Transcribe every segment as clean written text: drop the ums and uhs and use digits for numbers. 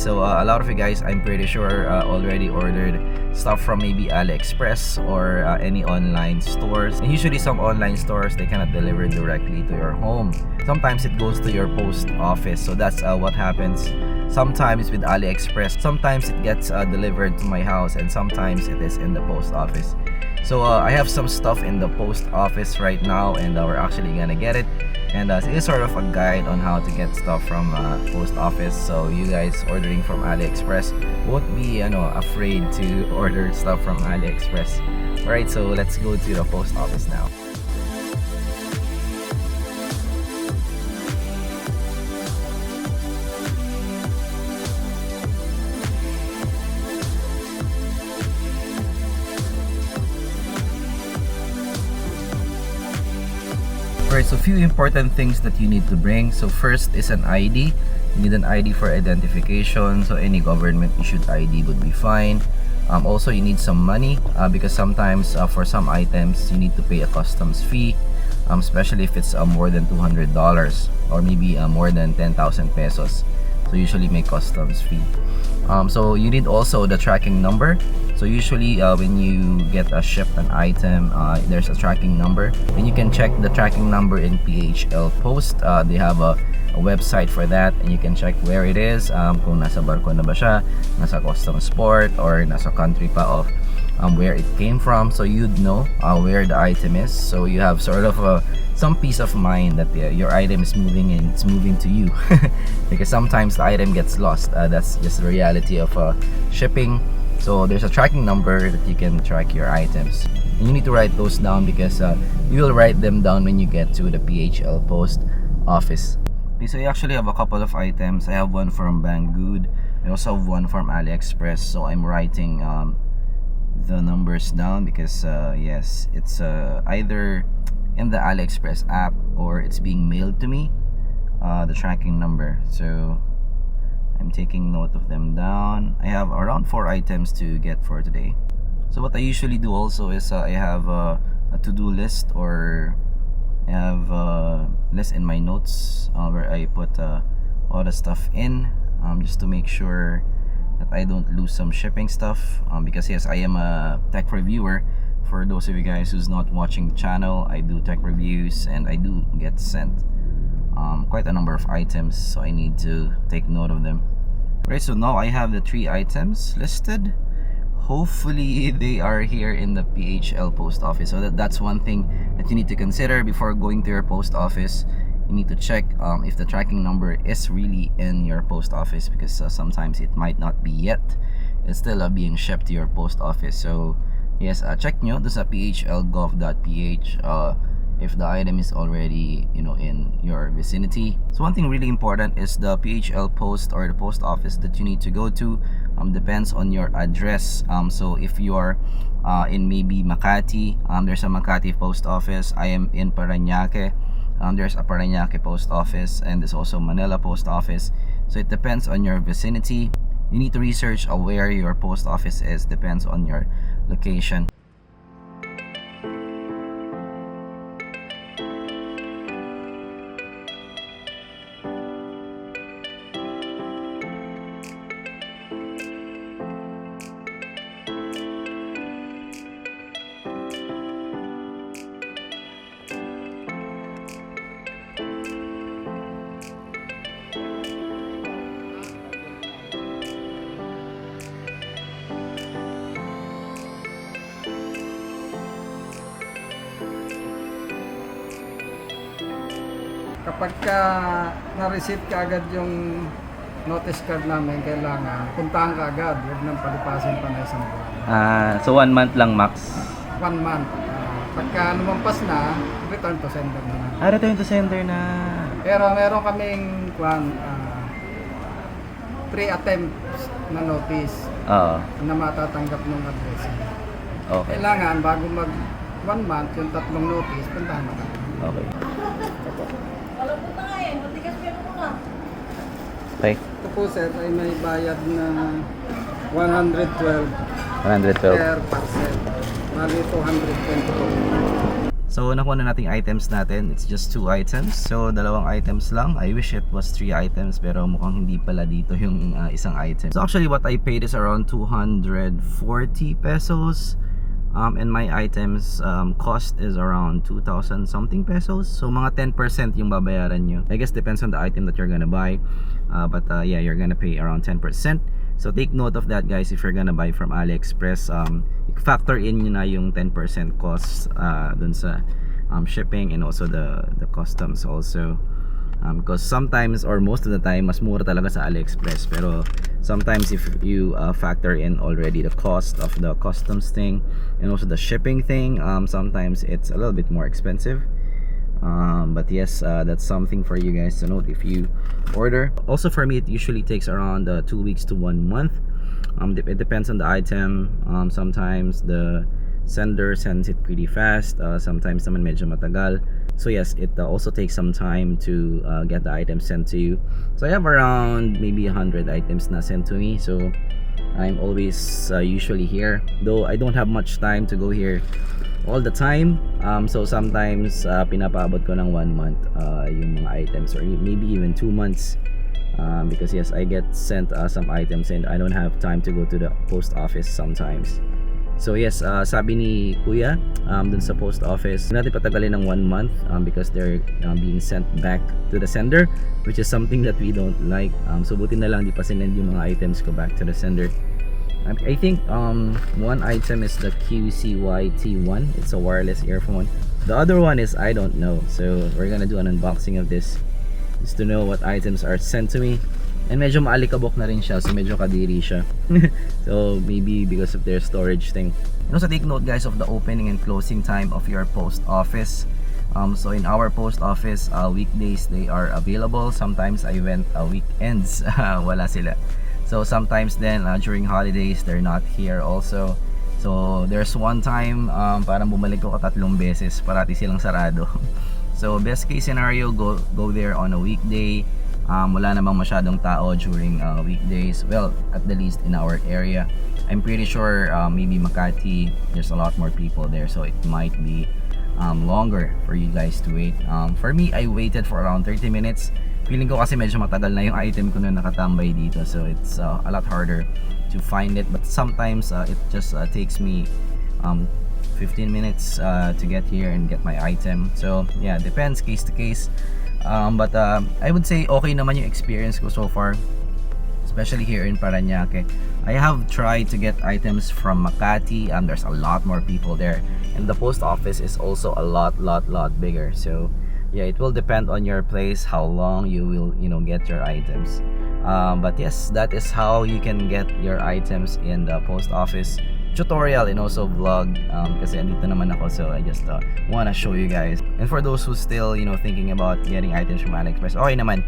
So a lot of you guys, I'm pretty sure, already ordered stuff from maybe Aliexpress or any online stores. And usually some online stores, they cannot deliver directly to your home. Sometimes it goes to your post office. So that's what happens sometimes with Aliexpress. Sometimes it gets delivered to my house, and sometimes it is in the post office. So I have some stuff in the post office right now, and we're actually gonna get it. And it is sort of a guide on how to get stuff from post office. So you guys ordering from Aliexpress won't be afraid to order stuff from Aliexpress. Alright, so let's go to the post office now. Alright, so few important things that you need to bring. So first is an ID. You need an ID for identification. So any government issued ID would be fine. Also, you need some money because sometimes for some items you need to pay a customs fee, especially if it's more than $200 or maybe more than 10,000 pesos. So usually make customs fee. So you need also the tracking number. So usually when you get shipped an item, there's a tracking number, and you can check the tracking number in PHLPOST. They have a website for that, and you can check where it is, kung nasa barko na ba siya, nasa customs port, or nasa country pa of where it came from. So you'd know where the item is, so you have sort of some peace of mind that your item is moving and it's moving to you. Because sometimes the item gets lost. That's just the reality of shipping. So there's a tracking number that you can track your items, and you need to write those down because you will write them down when you get to the PHL post office. Okay, so I actually have a couple of items. I have one from Banggood. I also have one from Aliexpress. So I'm writing the numbers down because yes, it's either in the Aliexpress app or it's being mailed to me, the tracking number. So I'm taking note of them down. I have around 4 items to get for today. So what I usually do also is I have a to-do list, or I have a list in my notes where I put all the stuff in, just to make sure that I don't lose some shipping stuff, because yes, I am a tech reviewer. For those of you guys who's not watching the channel, I do tech reviews and I do get sent quite a number of items, so I need to take note of them. Right, so now I have the 3 items listed. Hopefully they are here in the PHL post office. So that's one thing that you need to consider before going to your post office. You need to check if the tracking number is really in your post office, because sometimes it might not be yet. It's still being shipped to your post office. So yes, check nyo doon sa PHLGOV.PH if the item is already in your vicinity. So one thing really important is the PHL post or the post office that you need to go to depends on your address. So if you're in maybe Makati, there's a Makati post office. I am in Parañaque, there's a Parañaque post office, and there's also Manila post office. So it depends on your vicinity. You need to research where your post office is, depends on your location. Kapag na-receive ka agad yung notice card namin, kailangan puntahan ka agad, huwag nang palipasin pa na 1 buwan. So 1 month lang max? 1 month. Pagka lumampas na, return to sender na. Return to sender na. Pero meron kaming 3 attempts na notice na matatanggap ng address. Okay. Kailangan bago mag 1 month, yung 3 notice, puntahan ka. Okay. Alam mo na nga eh, matigas pero mo na. Okay. Ito po sir ay may bayad na 112 112. per parcel. Bali 220. So nakuha na natin items natin. It's just 2 items. So dalawang items lang. I wish it was 3 items pero mukhang hindi pala dito yung isang item. So actually what I paid is around 240 pesos. And my items cost is around 2,000 something pesos. So mga 10% yung babayaran nyo. I guess depends on the item that you're gonna buy. But yeah, you're gonna pay around 10%. So take note of that, guys, if you're gonna buy from AliExpress. Factor in nyo na yung 10% cost dun sa shipping and also the customs also. Because sometimes or most of the time mas mura talaga sa AliExpress, pero sometimes if you factor in already the cost of the customs thing and also the shipping thing, sometimes it's a little bit more expensive. But yes, that's something for you guys to note if you order. Also for me, it usually takes around 2 weeks to 1 month. It depends on the item. Sometimes the sender sends it pretty fast, sometimes naman medyo matagal. So yes, it also takes some time to get the item sent to you. So I have around maybe 100 items na sent to me, so I'm always usually here, though I don't have much time to go here all the time. So sometimes pinapaabot ko ng 1 month yung mga items, or maybe even 2 months, because yes, I get sent some items and I don't have time to go to the post office sometimes. So yes, sabi ni Kuya dun sa post office, natin patagalin ng 1 month because they're being sent back to the sender, which is something that we don't like. So buti na lang di pa sinend yung mga items ko back to the sender. I think one item is the QCYT1. It's a wireless earphone. The other one is I don't know. So we're gonna do an unboxing of this just to know what items are sent to me. And medyo maalikabok na rin siya, so medyo kadiri siya. So maybe because of their storage thing. And also take note, guys, of the opening and closing time of your post office. So in our post office, weekdays they are available. Sometimes I went weekends, wala sila. So sometimes then during holidays they're not here also. So there's one time parang bumalik ko 3 beses, parati silang sarado. So best case scenario, go there on a weekday. Wala namang masyadong tao during weekdays, well, at the least in our area. I'm pretty sure maybe Makati, there's a lot more people there, so it might be longer for you guys to wait. For me, I waited for around 30 minutes. Feeling ko kasi medyo matagal na yung item ko na nakatambay dito, so it's a lot harder to find it. But sometimes it just takes me 15 minutes to get here and get my item. So yeah, depends case to case. But I would say okay naman yung experience ko so far, especially here in Parañaque. I have tried to get items from Makati, and there's a lot more people there, and the post office is also a lot bigger. So yeah, it will depend on your place how long you will get your items. But yes, that is how you can get your items in the post office. Tutorial and also vlog kasi andito naman ako, so I just wanna show you guys. And for those who still thinking about getting items from AliExpress, okay naman,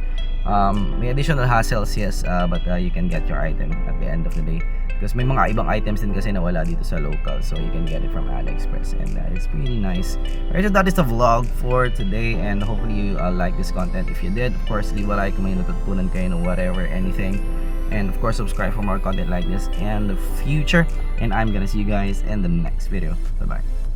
may additional hassles, yes, but you can get your item at the end of the day because may mga ibang items din kasi na wala dito sa local, so you can get it from AliExpress, and it's pretty nice. Alright, so that is the vlog for today, and hopefully you like this content. If you did, of course, leave a like kung may natutunan kayo or whatever, anything. And of course, subscribe for more content like this in the future. And I'm gonna see you guys in the next video. Bye bye.